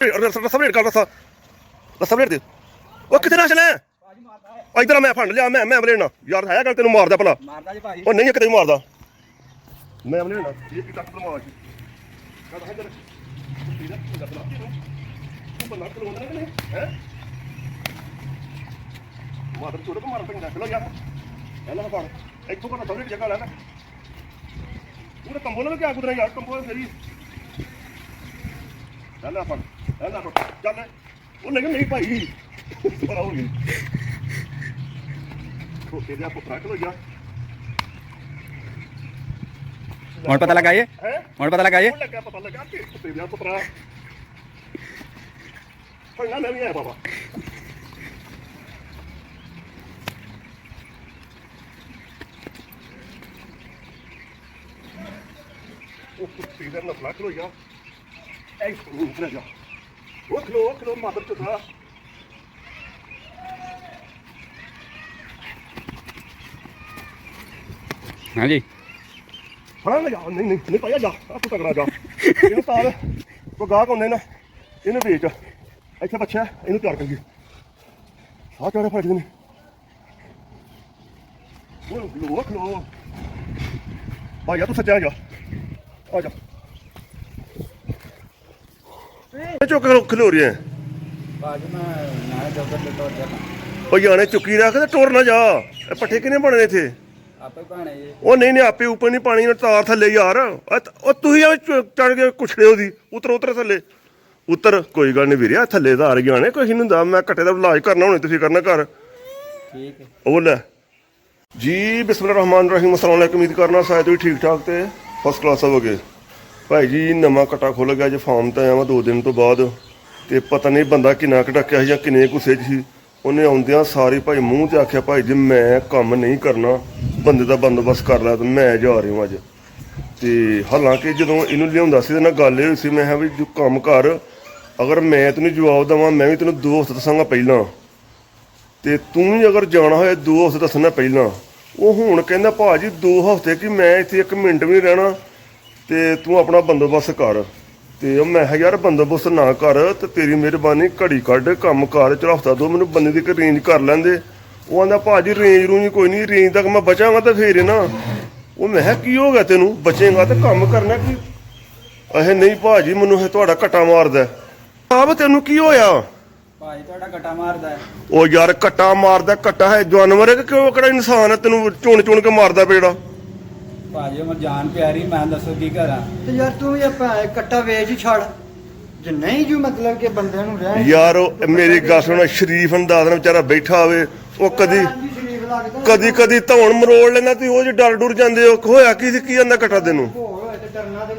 ਰਸਾ wait ਕਰ ਰਸਾ wait ਦੇ ਉਹ ਕਿੱਥੇ ਨਾ ਚਲੇ ਇਧਰ ਮੈਂ ਫੜ ਲਿਆ ਮੈਂ ਲੈਣਾ ਯਾਰ ਹੈ ਗੱਲ ਤੈਨੂੰ ਮਾਰਦਾ ਭਲਾ ਮਾਰਦਾ ਜੀ ਭਾਜੀ ਉਹ ਨਹੀਂ ਕਿਤੇ ਮਾਰਦਾ ਮੈਂ ਲੈਣਾ ਇਹ ਕੀ ਤੱਕ ਮਾਰ ਜੀ ਕਦ ਹੈ ਤੂੰ ਬਣਾ ਕੇ ਲੋਣਾ ਨਹੀਂ ਹੈ ਮਾਰ ਚੋੜ ਕੋ ਮਾਰ ਪੈਂਦਾ ਚਲੋ ਯਾਰ ਇਹਨਾਂ ਫੜ ਇੱਥੋਂ ਕੋਲ ਥੋੜੀ ਜਗ੍ਹਾ ਲੈ ਲੈ ਉਹਨੇ ਕੰਬੋ ਨਾਲ ਕਿਆ ਗੁਦਰਾ ਯਾਰ ਕੰਬੋ ਮੇਰੀ ਚੱਲ ਫੜ ਚੱਲ ਉਹ ਨਹੀਂ ਭਾਈ ਬੜਾ ਹੋ ਗਈ ਓਕੇ ਦੇ ਆਪੋ ਰੱਖ ਲੋ ਯਾਰ ਹੁਣ ਪਤਾ ਲੱਗਾ ਇਹ ਹੁਣ ਪਤਾ ਲੱਗਾ ਇਹ ਲੱਗਾ ਪਤਾ ਲੱਗਾ ਕਿ ਤੇਰਾ ਪੁੱਤਰਾ ਕੋਈ ਨਾ ਨਹੀਂ ਆਇਆ ਬਾਬਾ ਉਹ ਕੁੱਤੀ ਦਾ ਨਸਲਾ ਖਲੋ ਜਾ ਐ ਉੱਤਰ ਜਾ ਉਹ ਖਲੋ ਮਾਦਰ ਚੁੱਕਾ हाँ जी हाँ जा नहीं पाया जा तू तगड़ा जा ਇਹਨੂੰ ਤਾਰ ਕੋ ਗਾਹਕ ਹੁੰਦੇ ਨਾ ਇਹਨੂੰ ਵੇਚ ਇੱਥੇ ਬੱਚਾ ਇਹਨੂੰ ਤਿਆਰ ਕਰੀਏ ਸਾਹ ਚੜੇ ਫੜ ਜਨੇ ਉਹ ਖਲੋ ਭਾਈਆ ਤੂੰ ਸੱਚਾ ਜਾ ਆ ਜਾ ਇਹ ਚੁੱਕ ਖਲੋ ਰਿਹਾ ਭਾਜੀ ਮੈਂ ਨਾ ਜੋਗਰ ਤੇ ਤੋੜ ਜਾਣਾ ਉਹ ਜਾਣੇ ਚੁੱਕੀ ਰੱਖ ਤੇ ਟੁਰ ਨਾ ਜਾ ਇਹ ਪੱਠੇ ਕਿਨੇ ਬਣੇ ਇੱਥੇ ਆਪੇ ਭਾਣੇ ਜੀ ਉਹ ਨਹੀਂ ਆਪੇ ਉੱਪਰ ਨਹੀਂ ਪਾਣੀ ਤਾਰ ਥੱਲੇ ਯਾਰ ਉਹ ਤੁਸੀਂ ਚੜ ਕੇ ਕੁਛੜੇ ਉਹਦੀ ਉਤਰ ਥੱਲੇ ਉਤਰ ਕੋਈ ਗੱਲ ਨਹੀਂ ਵੀਰਿਆ ਥੱਲੇ ਤਾਂ ਆ ਜਾਣੇ ਕੁਛ ਨਹੀਂ ਹੁੰਦਾ ਮੈਂ ਕੱਟੇ ਦਾ ਇਲਾਜ ਕਰਨਾ ਹੋਣੇ ਤੁਸੀਂ ਕਰਨਾ ਘਰ ਠੀਕ ਹੈ ਉਹ ਲੈ ਜੀ ਬਿਸਮਿਲ੍ਲਾਹਿਰ ਰਹਿਮਾਨਿਰ ਰਹੀਮ ਅਸਲਾਮ ਅਲੈਕੁਮ ਉਮੀਦ ਕਰਨਾ ਸ਼ਾਇਦ ਤੁਸੀਂ ਠੀਕ ਠਾਕ ਤੇ ਫਸਟ ਕਲਾਸ ਹੋਵੋਗੇ ਭਾਈ ਜੀ ਨਵਾਂ ਕਟਾ ਖੁੱਲ ਗਿਆ ਜੇ ਫਾਰਮ ਤੇ ਆਇਆ ਮੈਂ 2 ਦਿਨ ਤੋਂ ਬਾਅਦ ਤੇ ਪਤਾ ਨਹੀਂ ਬੰਦਾ ਕਿੰਨਾ ਕਟਕਿਆ ਸੀ ਜਾਂ ਕਿੰਨੇ ਗੁੱਸੇ 'ਚ ਸੀ ਉਹਨੇ ਆਉਂਦਿਆਂ ਸਾਰੇ ਭਾਈ ਮੂੰਹ 'ਤੇ ਆਖਿਆ ਭਾਈ ਜੀ ਮੈਂ ਕੰਮ ਨਹੀਂ ਕਰਨਾ ਬੰਦੇ ਦਾ ਬੰਦੋਬਸਤ ਕਰ ਲਿਆ ਤੇ ਮੈਂ ਜਾ ਰਿਹਾ ਅੱਜ ਤੇ ਹਾਲਾਂਕਿ ਜਦੋਂ ਇਹਨੂੰ ਲਿਆਉਂਦਾ ਸੀ ਤੇ ਨਾਲ ਗੱਲ ਇਹ ਹੋਈ ਸੀ ਮੈਂ ਕਿਹਾ ਵੀ ਜੋ ਕੰਮ ਕਰ ਅਗਰ ਮੈਂ ਤੈਨੂੰ ਜਵਾਬ ਦੇਵਾਂ ਮੈਂ ਵੀ ਤੈਨੂੰ 2 ਹਫ਼ਤੇ ਦੱਸਾਂਗਾ ਪਹਿਲਾਂ ਤੇ ਤੂੰ ਵੀ ਅਗਰ ਜਾਣਾ ਹੋਏ 2 ਹਫ਼ਤੇ ਦੱਸਣਾ ਪਹਿਲਾਂ ਉਹ ਹੁਣ ਕਹਿੰਦਾ ਭਾਜੀ 2 ਹਫ਼ਤੇ ਕਿ ਮੈਂ ਇੱਥੇ 1 ਮਿੰਟ ਵੀ ਨਹੀਂ ਰਹਿਣਾ ਤੇ ਤੂੰ ਆਪਣਾ ਬੰਦੋਬਸਤ ਕਰ ਤੇ ਉਹ ਮੈਂ ਕਿਹਾ ਯਾਰ ਬੰਦੋਬਸਤ ਨਾ ਕਰ ਤੇ ਤੇਰੀ ਮਿਹਰਬਾਨੀ ਘੜੀ ਕੱਢ ਕੰਮ ਕਰ ਚਲ ਹਫ਼ਤਾ 2 ਮੈਨੂੰ ਬੰਦੇ ਦੀ ਇੱਕ ਰੇਂਜ ਕਰ ਲੈਂਦੇ ਉਹ ਆਂਦਾ ਭਾਜੀ ਰੇਂਜ ਰੂੰਜ ਕੋਈ ਨਹੀਂ ਰੇਂਜ ਤੱਕ ਮੈਂ ਬਚਾਂਗਾ ਤਾਂ ਫੇਰ ਨਾ ਉਹ ਮੈਂ ਕਿਹਾ ਕੀ ਹੋ ਗਿਆ ਤੈਨੂੰ ਬਚੇਗਾ ਤੇ ਕੰਮ ਕਰਨਾ ਕੀ ਇਹ ਨਹੀਂ ਭਾਜੀ ਮੈਨੂੰ ਇਹ ਤੁਹਾਡਾ ਘਟਾ ਮਾਰਦਾ ਆਪ ਤੈਨੂੰ ਕੀ ਹੋਇਆ ਭਾਜੀ ਤੁਹਾਡਾ ਘਟਾ ਮਾਰਦਾ ਉਹ ਯਾਰ ਘਟਾ ਮਾਰਦਾ ਘਟਾ ਹੈ ਜਾਨਵਰ ਹੈ ਕਿ ਕਿਉਂ ਕਿਹੜਾ ਇਨਸਾਨ ਹੈ ਤੈਨੂੰ ਚੁਣ ਕੇ ਮਾਰਦਾ ਪੇੜਾ ਭਾਜੀ ਮੈਂ ਜਾਨ ਪਿਆਰੀ ਮੈਂ ਦੱਸੋ ਕੀ ਕਰਾਂ ਤੇ ਯਾਰ ਤੂੰ ਵੀ ਆਪਾਂ ਕੱਟਾ ਵੇਚ ਹੀ ਛੱਡ ਜੇ ਨਹੀਂ ਜੋ ਮਤਲਬ ਕਿ ਬੰਦਿਆਂ ਨੂੰ ਰਹਿ ਯਾਰ ਉਹ ਮੇਰੀ ਗੱਲ ਸੁਣ ਸ਼ਰੀਫ ਅੰਦਾਜ਼ ਨਾਲ ਵਿਚਾਰਾ ਬੈਠਾ ਹੋਵੇ ਉਹ ਕਦੀ ਧੌਣ ਮਰੋੜ ਲੈਣਾ ਤੇ ਉਹ ਜੇ ਡਰ ਡੁਰ ਜਾਂਦੇ ਹੋ ਹੋਇਆ ਕੀ ਜਾਂਦਾ ਘਟਾ ਤੈਨੂੰ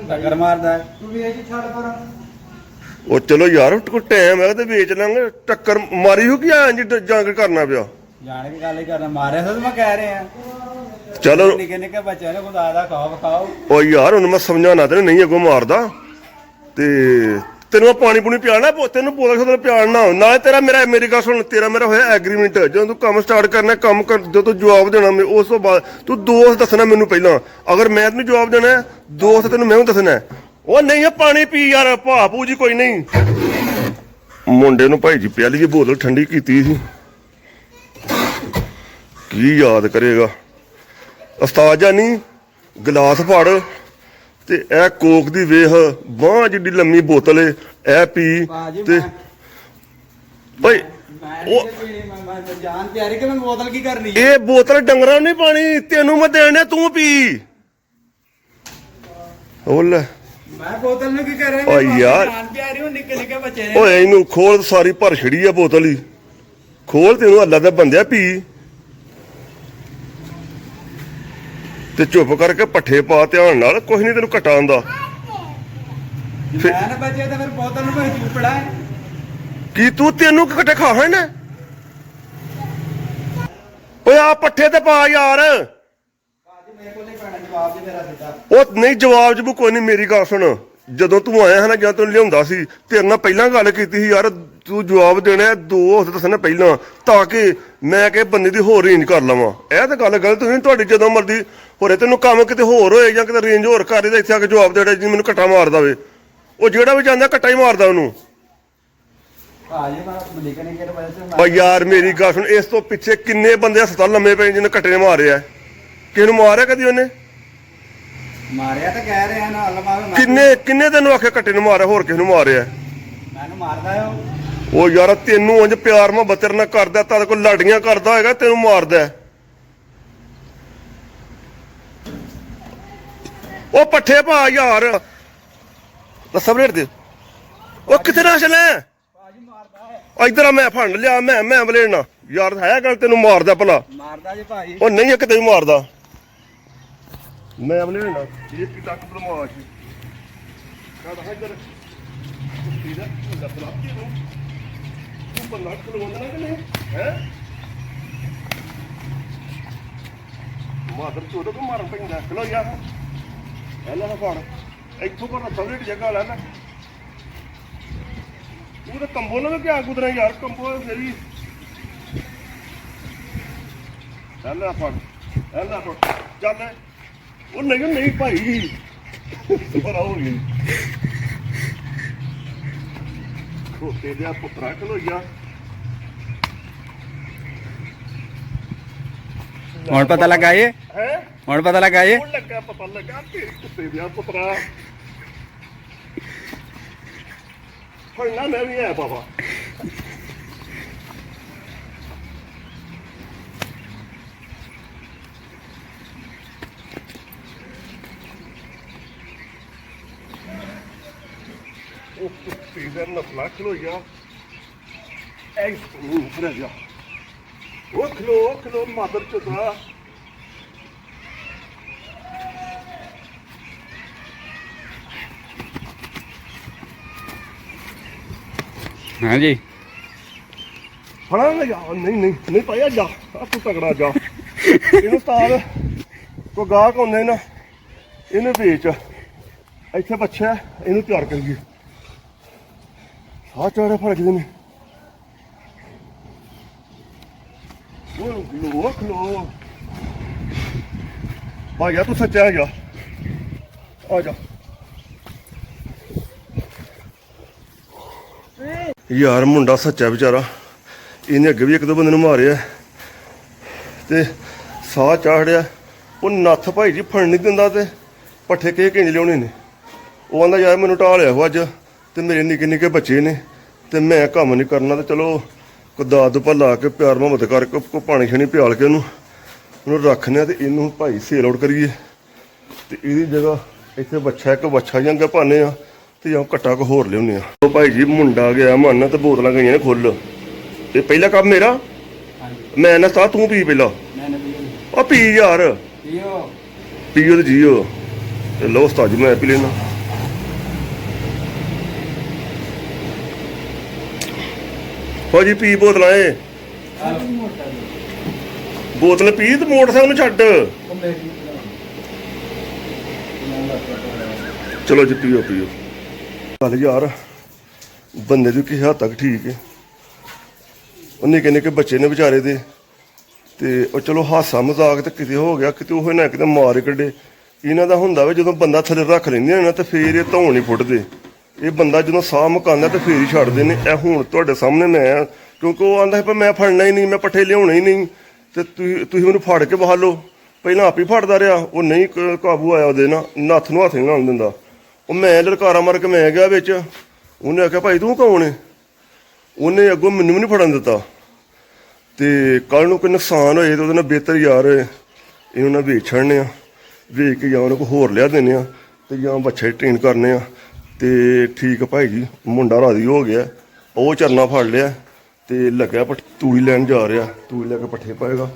ਟੱਕਰ ਮਾਰਦਾ ਤੂੰ ਵੇਚ ਹੀ ਛੱਡ ਪਰ ਉਹ ਚਲੋ ਯਾਰ ਕੋਈ ਟਾਈਮ ਹੈ ਤੇ ਵੇਚ ਲਾਂਗੇ ਟੱਕਰ ਮਾਰੀ ਹੋ ਕਿ ਐਂ ਜੰਗ ਕਰਨਾ ਪਿਆ ਜਾਣ ਕੇ ਗੱਲ ਹੀ ਕਰਨਾ ਮਾਰਿਆ ਤਾਂ ਮੈਂ ਕਹਿ ਰਿਹਾ ਚਲੋ ਨਿੱਕੇ ਬੱਚਿਆਂ ਨੂੰ ਖੁਦਾ ਦਾ ਖਾਓ ਉਹ ਯਾਰ ਉਹਨੂੰ ਮੈਂ ਸਮਝਾਉਣਾ ਤੈਨੂੰ ਨਹੀਂ ਅੱਗੋਂ ਮਾਰਦਾ ਤੇ ਤੈਨੂੰ ਮੈਂ ਪਾਣੀ ਪੂਣੀ ਪਿਆਣਾ ਤੈਨੂੰ ਬੋਤਲ ਪਿਆਣਾ ਨਾਲੇ ਤੇਰਾ ਮੇਰੀ ਗੱਲ ਸੁਣ ਤੇਰਾ ਮੇਰਾ ਹੋਇਆ ਐਗਰੀਮੈਂਟ ਜਦੋਂ ਤੂੰ ਕੰਮ ਸਟਾਰਟ ਕਰਨਾ ਕੰਮ ਕਰ ਜਦੋਂ ਤੂੰ ਜਵਾਬ ਦੇਣਾ ਉਸ ਤੋਂ ਬਾਅਦ ਤੂੰ 2 ਹਫ਼ਤੇ ਦੱਸਣਾ ਮੈਨੂੰ ਪਹਿਲਾਂ ਅਗਰ ਮੈਂ ਤੈਨੂੰ ਜਵਾਬ ਦੇਣਾ 2 ਹਫ਼ਤੇ ਤੈਨੂੰ ਮੈਂ ਵੀ ਦੱਸਣਾ ਉਹ ਨਹੀਂ ਪਾਣੀ ਪੀ ਯਾਰ ਭਾਪੂ ਜੀ ਕੋਈ ਨਹੀਂ ਮੁੰਡੇ ਨੂੰ ਭਾਈ ਜੀ ਪਿਆਲੀ ਜੀ ਬੋਤਲ ਠੰਡੀ ਕੀਤੀ ਸੀ ਕੀ ਯਾਦ ਕਰੇਗਾ ਉਸਤਾਦ ਜਾਨੀ ਗਲਾਸ ਫੜ ਤੇ ਇਹ ਕੋਕ ਦੀ ਵੇਖ ਬਾਂਹ ਜਿੱਡੀ ਲੰਮੀ ਬੋਤਲ ਏ ਇਹ ਪੀ ਤੇ ਭਾਈ ਉਹ ਜਾਨ ਪਿਆਰੀ ਕਿ ਮੈਂ ਬੋਤਲ ਕੀ ਕਰਨੀ ਇਹ ਬੋਤਲ ਡੰਗਰਾਂ ਨਹੀਂ ਪਾਣੀ ਤੈਨੂੰ ਮੈਂ ਦੇਣਾ ਤੂੰ ਪੀ ਉਹ ਲੈ ਮੈਂ ਬੋਤਲ ਨੂੰ ਕੀ ਕਰਾਂਗਾ ਓ ਯਾਰ ਜਾਨ ਪਿਆਰੀ ਉਹ ਨਿੱਕੇ ਬੱਚੇ ਨੇ ਓਏ ਇਹਨੂੰ ਖੋਲ ਸਾਰੀ ਭਰ ਛੜੀ ਆ ਬੋਤਲ ਹੀ ਖੋਲ ਤੈਨੂੰ ਅੱਲਾ ਦਾ ਬੰਦਿਆ ਪੀ ਤੇ ਚੁੱਪ ਕਰਕੇ ਪੱਠੇ ਪਾ ਧਿਆਨ ਨਾਲ ਕੁਝ ਨਹੀਂ ਤੈਨੂੰ ਘਟਾ ਆਂਦਾ ਮੈਂ ਨਾ ਬਚੇ ਤਾਂ ਫਿਰ ਬੋਤਲ ਨੂੰ ਮੈਂ ਚੂਪੜਾ ਕੀ ਤੈਨੂੰ ਘਟੇ ਖਾਣ ਨਾ ਓਏ ਆ ਪੱਠੇ ਤੇ ਪਾ ਯਾਰ ਭਾਜੀ ਮੇਰੇ ਕੋਲ ਨਹੀਂ ਪੈਣਾ ਜਵਾਬ ਜੀ ਮੇਰਾ ਸਿੱਧਾ ਉਹ ਨਹੀਂ ਜਵਾਬ ਜਬੂ ਕੋਈ ਨਹੀਂ ਮੇਰੀ ਗੱਲ ਸੁਣ ਜਦੋਂ ਤੂੰ ਆਇਆ ਹੈ ਨਾ ਜਾਂ ਤੈਨੂੰ ਲਿਆਉਂਦਾ ਸੀ ਤੇਰੇ ਨਾਲ ਪਹਿਲਾਂ ਗੱਲ ਕੀਤੀ ਸੀ ਯਾਰ ਤੂੰ ਜਵਾਬ ਦੇਣਾ 2 ਹਫ਼ਤੇ ਦੱਸਣਾ ਪਹਿਲਾਂ ਤਾਂ ਕਿ ਮੈਂ ਕਿ ਬੰਦੇ ਦੀ ਹੋਰ ਰੇਂਜ ਕਰ ਲਵਾਂ ਇਹ ਤਾਂ ਗੱਲ ਗਲਤ ਨਹੀਂ ਤੁਹਾਡੀ ਜਦੋਂ ਮਰਜ਼ੀ ਹੋਰੇ ਤੈਨੂੰ ਕੰਮ ਕਿਤੇ ਹੋਰ ਹੋਏ ਜਾਂ ਕਿਤੇ ਰੇਂਜ ਹੋਰ ਕਰ ਇਹਦਾ ਇੱਥੇ ਆ ਕੇ ਜਵਾਬ ਦੇਣਾ ਜੀ ਮੈਨੂੰ ਘੱਟਾ ਮਾਰਦਾ ਵੇ ਉਹ ਜਿਹੜਾ ਵੀ ਜਾਂਦਾ ਘੱਟਾ ਹੀ ਮਾਰਦਾ ਉਹਨੂੰ ਭਾਜੀ ਮੈਂ ਨਿੱਕੇ ਨਿੱਕੇ ਦੇ ਵਜ੍ਹਾ ਓ ਯਾਰ ਮੇਰੀ ਗੱਲ ਸੁਣ, ਇਸ ਤੋਂ ਪਿੱਛੇ ਕਿੰਨੇ ਬੰਦੇ ਹਸਪਤਾਲ ਲੰਮੇ ਪਏ ਜਿਹਨੇ ਕੱਟੇ ਨੇ ਮਾਰਿਆ? ਕਿਸੇ ਨੂੰ ਮਾਰਿਆ ਕਦੀ ਉਹਨੇ? ਮਾਰਿਆ ਤਾਂ ਕਹਿ ਰਿਹਾ ਨਾ ਲਮਾ ਕਿੰਨੇ ਤੈਨੂੰ ਆਖਿਆ ਕੱਟੇ ਨੂੰ ਮਾਰਿਆ? ਹੋਰ ਕਿਸੇ ਨੂੰ ਮਾਰਿਆ? ਮੈਨੂੰ ਮਾਰਦਾ ਉਹ ਯਾਰ ਤੈਨੂੰ ਉਂਝ ਪਿਆਰ ਮੁਹੱਬਤ ਤੇਰੇ ਨਾਲ ਕਰਦਾ, ਤਦ ਕੋਈ ਲੜੀਆਂ ਕਰਦਾ ਹੋਏਗਾ, ਤੈਨੂੰ ਮਾਰਦਾ। ਉਹ ਪੱਠੇ ਪਾ ਯਾਰ, ਦੱਸਾਂ ਰੇਟ ਦੇ। ਉਹ ਕਿੱਥੇ ਰਾਸ਼ਨ ਹੈ? ਭਾਜੀ ਮਾਰਦਾ ਹੈ। ਇਧਰ ਆ, ਮੈਂ ਫੜ ਲਿਆ, ਮੈਂ ਬਲੇਣਾ ਯਾਰ। ਹੈ ਗੱਲ ਤੈਨੂੰ ਮਾਰਦਾ ਭਲਾ? ਮਾਰਦਾ ਜੀ ਭਾਜੀ। ਉਹ ਨਹੀਂ ਕਿਤੇ ਵੀ ਮਾਰਦਾ। ਮੈਂ ਬਲੇਣਾ ਇਹ ਕੀ ਤੱਕ ਬਲਮਾਸ਼ ਕਹਦਾ ਇੱਧਰ ਤੀਰਾ ਲੱਭਲਾ ਤੂੰ ਬੰਦਾ ਖਲੋਂਦਾ ਨਾ ਕਿ ਨਹੀਂ ਹੈ? ਮਾਦਰ ਚੋਦ ਕੋ ਮਾਰਨ ਪੈਂਦਾ। ਖਲੋ ਯਾਰ ਪਹਿਲਾਂ ਨਾ ਫੜ ਇੱਥੋਂ ਪਰ ਸਵਰੇਟ ਜਗ੍ਹਾ ਲੈ ਲੈ। ਉਹ ਤਾਂ ਕੰਬੋ ਨਾਲ ਵੀ ਕਿਆ ਕੁਦਣਾ ਯਾਰ, ਕੰਬੋ ਮੇਰੀ ਪਹਿਲਾਂ ਫੜ ਪਹਿਲਾਂ ਫੜ ਚੱਲ। ਉਹ ਨਹੀਂ ਭਾਈ ਪਰ ਆਉ ਗਈ ਖੋਤੇ ਦੇ ਪੁੱਤਰਾ ਖਲੋਈਆ। ਹੁਣ ਪਤਾ ਲੱਗਾ ਇਹ? ਹੈ ਹੁਣ ਪਤਾ ਲੱਗਾ ਇਹ? ਹੁਣ ਲੱਗਾ ਪਤਾ ਲੱਗਾ ਤੇਰੇ ਕੁੱਤੇ ਦੇ ਪੁੱਤਰਾ। ਫੜਨਾ ਮੈਂ ਵੀ ਆਇਆ ਬਾਬਾ। ਉਹ ਕੁੱਤੇ ਦਾ ਨਸਲਾ ਖਲੋਈਆ। ਐ ਨੂੰ ਫੜ ਜਾ। ਉਹ ਖਲੋ ਮਾਦਰ ਚੋਦਾ। हाँ जी ਫੜਾ ਲੈ ਜਾ। ਨਹੀਂ ਪਾਇਆ ਜਾ। ਆ ਤੂੰ ਤਗੜਾ ਜਾ। ਇਹਨੂੰ ਸਤਾਰ ਕੋ ਗਾਹਕ ਹੁੰਦੇ ਨਾ, ਇਹਨੂੰ ਵੇਚ। ਇੱਥੇ ਬੱਚਾ ਇਹਨੂੰ ਤਿਆਰ ਕਰੀਏ। ਸਾਹ ਚੜੇ ਫੜ ਕੇ ਨੇ। ਉਹ ਖਲੋ ਭਾਈਆ ਤੂੰ ਸੱਚਾ ਹੈਗਾ। ਆ ਜਾ ਯਾਰ, ਮੁੰਡਾ ਸੱਚਾ ਵਿਚਾਰਾ। ਇਹਨੇ ਅੱਗੇ ਵੀ ਇੱਕ ਦੋ ਬੰਦੇ ਨੂੰ ਮਾਰਿਆ ਤੇ ਸਾਹ ਚਾੜਿਆ। ਉਹ ਨੱਥ ਭਾਈ ਜੀ ਫੜ ਨਹੀਂ ਦਿੰਦਾ ਤੇ ਪੱਠੇ ਕਿੰਜ ਲਿਆਉਣੇ ਨੇ। ਉਹ ਆਂਦਾ ਯਾਰ ਮੈਨੂੰ ਢਾਹ ਲਿਆ ਅੱਜ ਤੇ ਮੇਰੇ ਨਿੱਕੇ ਨਿੱਕੇ ਬੱਚੇ ਨੇ ਤੇ ਮੈਂ ਕੰਮ ਨਹੀਂ ਕਰਨਾ ਤੇ ਚਲੋ ਕੋ ਦਾਦ ਭਲਾ ਕੇ ਪਿਆਰ ਮੁਹੱਬਤ ਕਰਕੇ ਕੋ ਪਾਣੀ ਛਣੀ ਪਿਆਲ ਕੇ ਉਹਨੂੰ ਰੱਖਨੇ ਆ ਤੇ ਇਹਨੂੰ ਭਾਈ ਸੇਲ ਆਊਟ ਕਰੀਏ ਤੇ ਇਹਦੀ ਜਗ੍ਹਾ ਇੱਥੇ ਇੱਕ ਬੱਚਾ ਜਾਂਗਾ ਪਾਣੇ ਆ ਤੇ ਜਾਂ ਕੱਟਾ ਕੋ ਹੋਰ ਲਿਆਉਂਦੇ ਆ। ਉਹ ਭਾਈ ਜੀ ਮੁੰਡਾ ਗਿਆ ਮੰਨ ਤੇ ਬੋਤਲਾਂ ਗਈਆਂ ਨੇ ਖੁੱਲ। ਇਹ ਪਹਿਲਾ ਕੰਮ ਮੇਰਾ। ਮੈਂ ਨਾ ਸਾ ਤੂੰ ਪੀ ਪਹਿਲਾਂ। ਉਹ ਪੀ ਯਾਰ, ਪੀਓ ਤੇ ਜੀਓ। ਤੇ ਲਓ ਉਸਤਾਦ ਜੀ ਮੈਂ ਪੀ ਲੈਣਾ। ਹੋ ਜੀ ਪੀ ਬੋਤਲਾਂ ਇਹ। ਬੋਤਲ ਪੀ ਤੇ ਮੋਟਰਸਾਈਕਲ ਨੂੰ ਛੱਡ। ਚਲੋ ਜੀ ਪੀਓ। ਚੱਲ ਯਾਰ ਬੰਦੇ ਦੀ ਕਿਸੇ ਹੱਦ ਤੱਕ ਠੀਕ ਹੈ। ਉਹ ਨਿੱਕੇ ਬੱਚੇ ਨੇ ਵਿਚਾਰੇ ਦੇ ਤੇ ਉਹ ਚਲੋ ਹਾਸਾ ਮਜ਼ਾਕ ਤੇ ਕਿਤੇ ਹੋ ਗਿਆ, ਕਿਤੇ ਉਹ ਨਾ ਕਿਤੇ ਮਾਰ ਕੱਢੇ। ਇਹਨਾਂ ਦਾ ਹੁੰਦਾ ਵਾ ਜਦੋਂ ਬੰਦਾ ਥੱਲੇ ਰੱਖ ਲੈਂਦੇ ਨੇ ਨਾ ਤੇ ਫੇਰ ਇਹ ਧੌਣ ਨਹੀਂ ਫੁੱਟਦੇ। ਇਹ ਬੰਦਾ ਜਦੋਂ ਸਾਹ ਮੁਕਾਉਂਦਾ ਤੇ ਫੇਰ ਹੀ ਛੱਡਦੇ ਨੇ। ਇਹ ਹੁਣ ਤੁਹਾਡੇ ਸਾਹਮਣੇ ਮੈਂ, ਕਿਉਂਕਿ ਉਹ ਆਂਦਾ ਸੀ ਮੈਂ ਫੜਨਾ ਹੀ ਨਹੀਂ, ਮੈਂ ਪੱਠੇ ਲਿਆਉਣੇ ਹੀ ਨਹੀਂ ਤੇ ਤੁਸੀਂ ਮੈਨੂੰ ਫੜ ਕੇ ਬਹਾ ਲਓ। ਪਹਿਲਾਂ ਆਪ ਹੀ ਫੜਦਾ ਰਿਹਾ। ਉਹ ਨਹੀਂ ਕਾਬੂ ਆਇਆ ਉਹਦੇ ਨਾਲ, ਨੱਥ ਨੂੰ ਹੱਥ ਨਹੀਂ ਲਾਉਣ ਦਿੰਦਾ। ਉਹ ਮੈਂ ਲਲਕਾਰਾ ਮਾਰ ਕੇ ਮੈਂ ਗਿਆ ਵਿੱਚ। ਉਹਨੇ ਆਖਿਆ ਭਾਈ ਤੂੰ ਕੌਣ ਹੈ? ਉਹਨੇ ਅੱਗੋਂ ਮੈਨੂੰ ਵੀ ਨਹੀਂ ਫੜਨ ਦਿੱਤਾ। ਤੇ ਕੱਲ ਨੂੰ ਕੋਈ ਨੁਕਸਾਨ ਹੋਏ ਤੇ ਉਹਦੇ ਨਾਲ ਬਿਹਤਰ ਯਾਰ ਇਹਨੂੰ ਨਾ ਵੇਚ ਛੱਡਨੇ ਆ। ਵੇਚ ਕੇ ਜਾਂ ਉਹਨਾਂ ਕੋਲ ਹੋਰ ਲਿਆ ਦਿੰਦੇ ਆ ਤੇ ਜਾਂ ਬੱਚੇ ਟ੍ਰੇਨ ਕਰਨੇ ਆ। ਤੇ ਠੀਕ ਆ ਭਾਈ ਜੀ, ਮੁੰਡਾ ਰਾਜ਼ੀ ਹੋ ਗਿਆ। ਉਹ ਚਰਨਾ ਫੜ ਲਿਆ ਤੇ ਲੱਗਿਆ ਤੂੜੀ ਲੈਣ ਜਾ ਰਿਹਾ। ਤੂੜੀ ਲੈ ਕੇ ਪੱਠੇ ਪਾਏਗਾ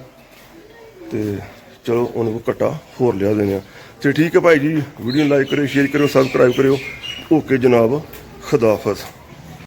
ਤੇ ਚਲੋ ਉਹਨਾਂ ਕੋਲ ਕੱਟਾ ਹੋਰ ਲਿਆ ਦੇਣੇ ਆ। ਤੇ ਠੀਕ ਹੈ ਭਾਈ ਜੀ, ਵੀਡੀਓ ਲਾਈਕ ਕਰਿਓ, ਸ਼ੇਅਰ ਕਰਿਓ, ਸਬਸਕ੍ਰਾਈਬ ਕਰਿਓ। ਓਕੇ ਜਨਾਬ, ਖੁਦਾ ਹਾਫਿਜ਼।